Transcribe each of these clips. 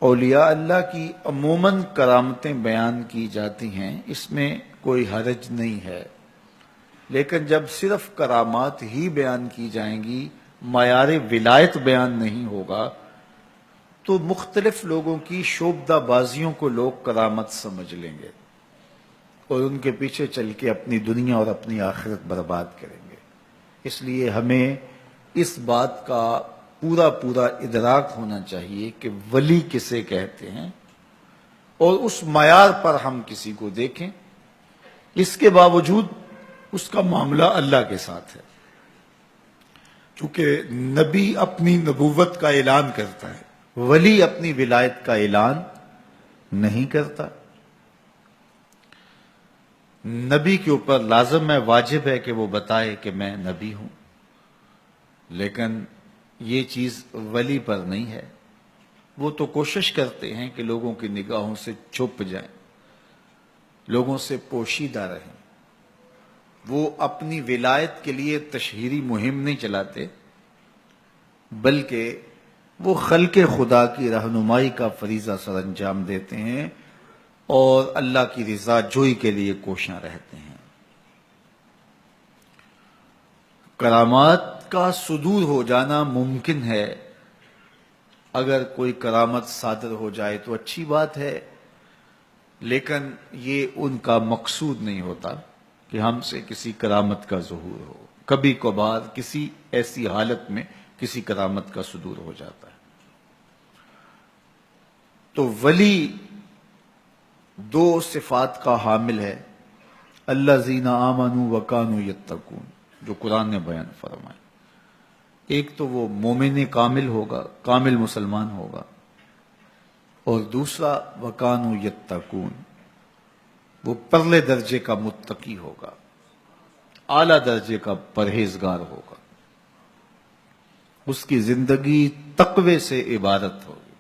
اولیاء اللہ کی عموماً کرامتیں بیان کی جاتی ہیں، اس میں کوئی حرج نہیں ہے، لیکن جب صرف کرامات ہی بیان کی جائیں گی، معیار ولایت بیان نہیں ہوگا، تو مختلف لوگوں کی شعبدہ بازیوں کو لوگ کرامت سمجھ لیں گے اور ان کے پیچھے چل کے اپنی دنیا اور اپنی آخرت برباد کریں گے۔ اس لیے ہمیں اس بات کا پورا ادراک ہونا چاہیے کہ ولی کسے کہتے ہیں اور اس معیار پر ہم کسی کو دیکھیں۔ اس کے باوجود اس کا معاملہ اللہ کے ساتھ ہے، چونکہ نبی اپنی نبوت کا اعلان کرتا ہے، ولی اپنی ولایت کا اعلان نہیں کرتا۔ نبی کے اوپر لازم ہے، واجب ہے کہ وہ بتائے کہ میں نبی ہوں، لیکن یہ چیز ولی پر نہیں ہے۔ وہ تو کوشش کرتے ہیں کہ لوگوں کی نگاہوں سے چھپ جائیں، لوگوں سے پوشیدہ رہیں۔ وہ اپنی ولایت کے لیے تشہیری مہم نہیں چلاتے، بلکہ وہ خلق خدا کی رہنمائی کا فریضہ سر انجام دیتے ہیں اور اللہ کی رضا جوئی کے لیے کوشاں رہتے ہیں۔ کرامات کا صدور ہو جانا ممکن ہے، اگر کوئی کرامت صادر ہو جائے تو اچھی بات ہے، لیکن یہ ان کا مقصود نہیں ہوتا کہ ہم سے کسی کرامت کا ظہور ہو۔ کبھی کبھار کسی ایسی حالت میں کسی کرامت کا صدور ہو جاتا ہے۔ تو ولی دو صفات کا حامل ہے، الذین آمنوا وکانوا یتقون، جو قرآن نے بیان فرمائے۔ ایک تو وہ مومن کامل ہوگا، کامل مسلمان ہوگا، اور دوسرا وکانوا یتقون، وہ پرلے درجے کا متقی ہوگا، اعلیٰ درجے کا پرہیزگار ہوگا۔ اس کی زندگی تقوی سے عبادت ہوگی،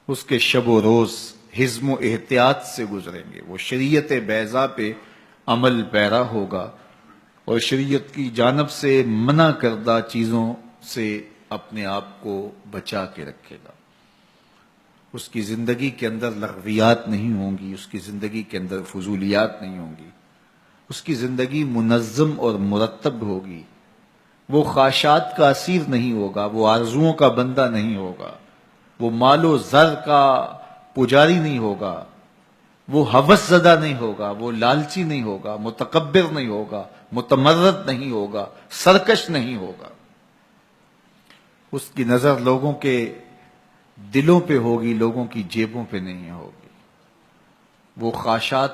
اس کے شب و روز حزم و احتیاط سے گزریں گے، وہ شریعت بیضاء پہ عمل پیرا ہوگا اور شریعت کی جانب سے منع کردہ چیزوں سے اپنے آپ کو بچا کے رکھے گا۔ اس کی زندگی کے اندر لغویات نہیں ہوں گی، اس کی زندگی کے اندر فضولیات نہیں ہوں گی، اس کی زندگی منظم اور مرتب ہوگی۔ وہ خواہشات کا اسیر نہیں ہوگا، وہ آرزوؤں کا بندہ نہیں ہوگا، وہ مال و زر کا پجاری نہیں ہوگا، وہ ہوس زدہ نہیں ہوگا، وہ لالچی نہیں ہوگا، متکبر نہیں ہوگا، متمرد نہیں ہوگا، سرکش نہیں ہوگا۔ اس کی نظر لوگوں کے دلوں پہ ہوگی، لوگوں کی جیبوں پہ نہیں ہوگی۔ وہ خواہشات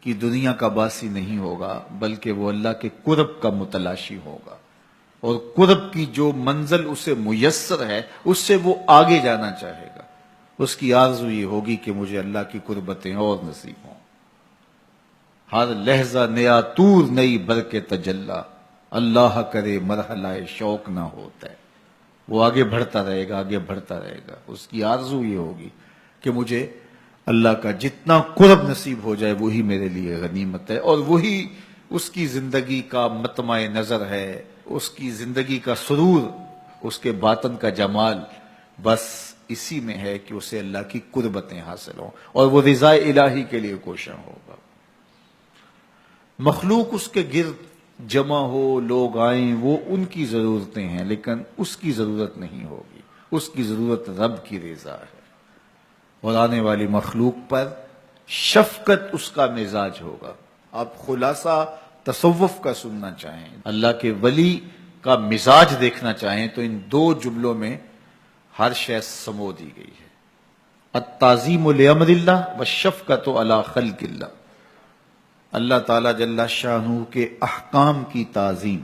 کی دنیا کا باسی نہیں ہوگا، بلکہ وہ اللہ کے قرب کا متلاشی ہوگا، اور قرب کی جو منزل اسے میسر ہے اس سے وہ آگے جانا چاہے گا۔ اس کی آرزو یہ ہوگی کہ مجھے اللہ کی قربتیں اور نصیب ہوں۔ ہر لحظہ نیا طور نئی برق تجلی، اللہ کرے مرحلہ شوق نہ ہوتا ہے۔ وہ آگے بڑھتا رہے گا، آگے بڑھتا رہے گا۔ اس کی آرزو یہ ہوگی کہ مجھے اللہ کا جتنا قرب نصیب ہو جائے وہی میرے لیے غنیمت ہے، اور وہی اس کی زندگی کا مطمع نظر ہے، اس کی زندگی کا سرور، اس کے باطن کا جمال بس اسی میں ہے کہ اسے اللہ کی قربتیں حاصل ہوں اور وہ رضا الہی کے لیے کوشاں ہوگا۔ مخلوق اس کے گرد جمع ہو، لوگ آئیں، وہ ان کی ضرورتیں ہیں، لیکن اس کی ضرورت نہیں ہوگی۔ اس کی ضرورت رب کی رضا ہے، اور آنے والی مخلوق پر شفقت اس کا مزاج ہوگا۔ آپ خلاصہ تصوف کا سننا چاہیں، اللہ کے ولی کا مزاج دیکھنا چاہیں، تو ان دو جملوں میں ہر شے سمو دی گئی ہے۔ التعظیم لامر اللہ والشفقۃ علی خلق اللہ، اللہ تعالیٰ جل شانہ کے احکام کی تعظیم،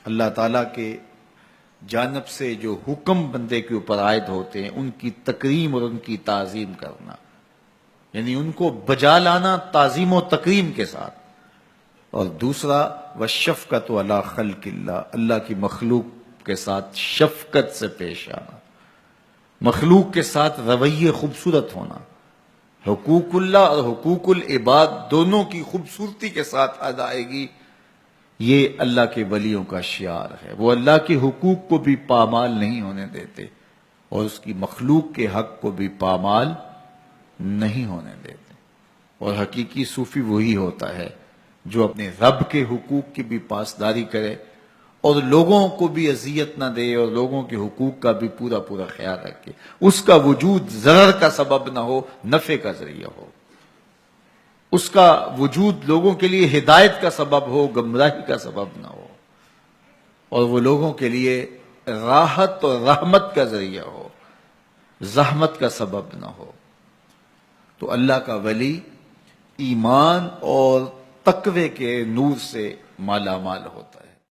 اللہ تعالیٰ کے جانب سے جو حکم بندے کے اوپر عائد ہوتے ہیں ان کی تکریم اور ان کی تعظیم کرنا، یعنی ان کو بجا لانا تعظیم و تکریم کے ساتھ۔ اور دوسرا والشفقۃ علی خلق اللہ، اللہ کی مخلوق کے ساتھ شفقت سے پیش آنا، مخلوق کے ساتھ رویے خوبصورت ہونا، حقوق اللہ اور حقوق العباد دونوں کی خوبصورتی کے ساتھ ادائیگی، یہ اللہ کے ولیوں کا شعار ہے۔ وہ اللہ کے حقوق کو بھی پامال نہیں ہونے دیتے، اور اس کی مخلوق کے حق کو بھی پامال نہیں ہونے دیتے۔ اور حقیقی صوفی وہی ہوتا ہے جو اپنے رب کے حقوق کی بھی پاسداری کرے اور لوگوں کو بھی اذیت نہ دے اور لوگوں کے حقوق کا بھی پورا پورا خیال رکھے، اس کا وجود ضرر کا سبب نہ ہو، نفع کا ذریعہ ہو، اس کا وجود لوگوں کے لیے ہدایت کا سبب ہو، گمراہی کا سبب نہ ہو، اور وہ لوگوں کے لیے راحت اور رحمت کا ذریعہ ہو، زحمت کا سبب نہ ہو۔ تو اللہ کا ولی ایمان اور تقوی کے نور سے مالا مال ہوتا ہے۔